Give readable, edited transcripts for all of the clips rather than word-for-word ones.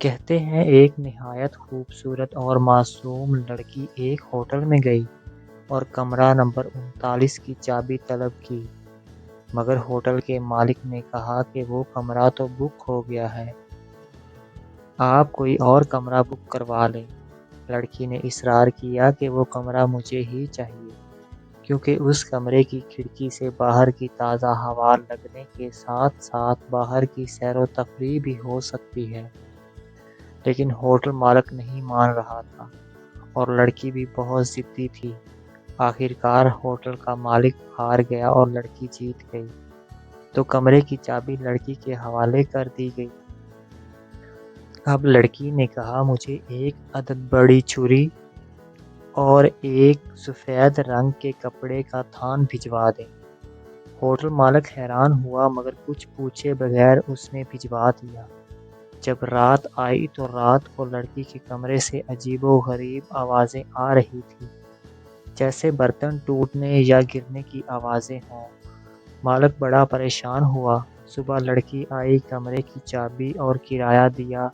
کہتے ہیں ایک نہایت خوبصورت اور معصوم لڑکی ایک ہوٹل میں گئی اور کمرہ نمبر 39 کی چابی طلب کی، مگر ہوٹل کے مالک نے کہا کہ وہ کمرہ تو بک ہو گیا ہے، آپ کوئی اور کمرہ بک کروا لیں۔ لڑکی نے اصرار کیا کہ وہ کمرہ مجھے ہی چاہیے، کیونکہ اس کمرے کی کھڑکی سے باہر کی تازہ ہوا لگنے کے ساتھ ساتھ باہر کی سیر و تفریح بھی ہو سکتی ہے۔ لیکن ہوٹل مالک نہیں مان رہا تھا اور لڑکی بھی بہت ضدی تھی۔ آخرکار ہوٹل کا مالک ہار گیا اور لڑکی جیت گئی، تو کمرے کی چابی لڑکی کے حوالے کر دی گئی۔ اب لڑکی نے کہا مجھے ایک عدد بڑی چھری اور ایک سفید رنگ کے کپڑے کا تھان بھجوا دیں۔ ہوٹل مالک حیران ہوا مگر کچھ پوچھے بغیر اس نے بھجوا دیا۔ جب رات آئی تو رات کو لڑکی کے کمرے سے عجیب و غریب آوازیں آ رہی تھیں، جیسے برتن ٹوٹنے یا گرنے کی آوازیں ہوں۔ مالک بڑا پریشان ہوا۔ صبح لڑکی آئی، کمرے کی چابی اور کرایہ دیا۔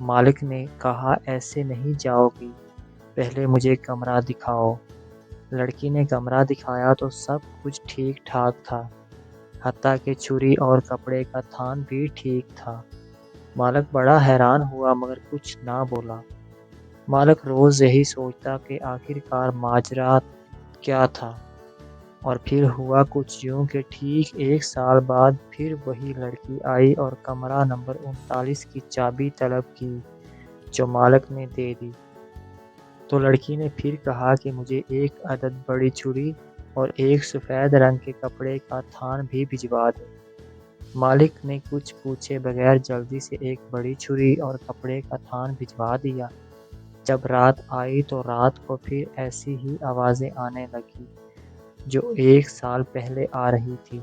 مالک نے کہا ایسے نہیں جاؤ گی، پہلے مجھے کمرہ دکھاؤ۔ لڑکی نے کمرہ دکھایا تو سب کچھ ٹھیک ٹھاک تھا، حتیٰ کہ چھری اور کپڑے کا تھان بھی ٹھیک تھا۔ مالک بڑا حیران ہوا مگر کچھ نہ بولا۔ مالک روز یہی سوچتا کہ آخرکار ماجرا کیا تھا، اور پھر ہوا کچھ یوں کہ ٹھیک 1 سال بعد پھر وہی لڑکی آئی اور کمرہ نمبر 39 کی چابی طلب کی، جو مالک نے دے دی۔ تو لڑکی نے پھر کہا کہ مجھے ایک عدد بڑی چھری اور ایک سفید رنگ کے کپڑے کا تھان بھی بھجوا دیں۔ مالک نے کچھ پوچھے بغیر جلدی سے ایک بڑی چھری اور کپڑے کا تھان بھجوا دیا۔ جب رات آئی تو رات کو پھر ایسی ہی آوازیں آنے لگیں جو 1 سال پہلے آ رہی تھی۔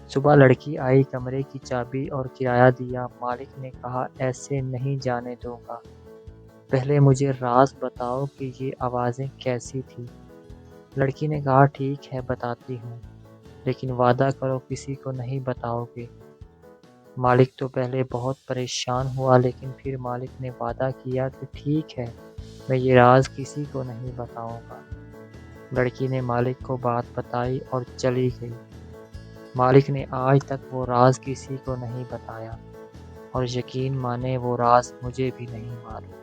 صبح لڑکی آئی، کمرے کی چابی اور کرایہ دیا۔ مالک نے کہا ایسے نہیں جانے دوں گا، پہلے مجھے راز بتاؤ کہ یہ آوازیں کیسی تھیں۔ لڑکی نے کہا ٹھیک ہے بتاتی ہوں، لیکن وعدہ کرو کسی کو نہیں بتاؤ گے۔ مالک تو پہلے بہت پریشان ہوا، لیکن پھر مالک نے وعدہ کیا کہ ٹھیک ہے، میں یہ راز کسی کو نہیں بتاؤں گا۔ لڑکی نے مالک کو بات بتائی اور چلی گئی۔ مالک نے آج تک وہ راز کسی کو نہیں بتایا، اور یقین مانے وہ راز مجھے بھی نہیں معلوم۔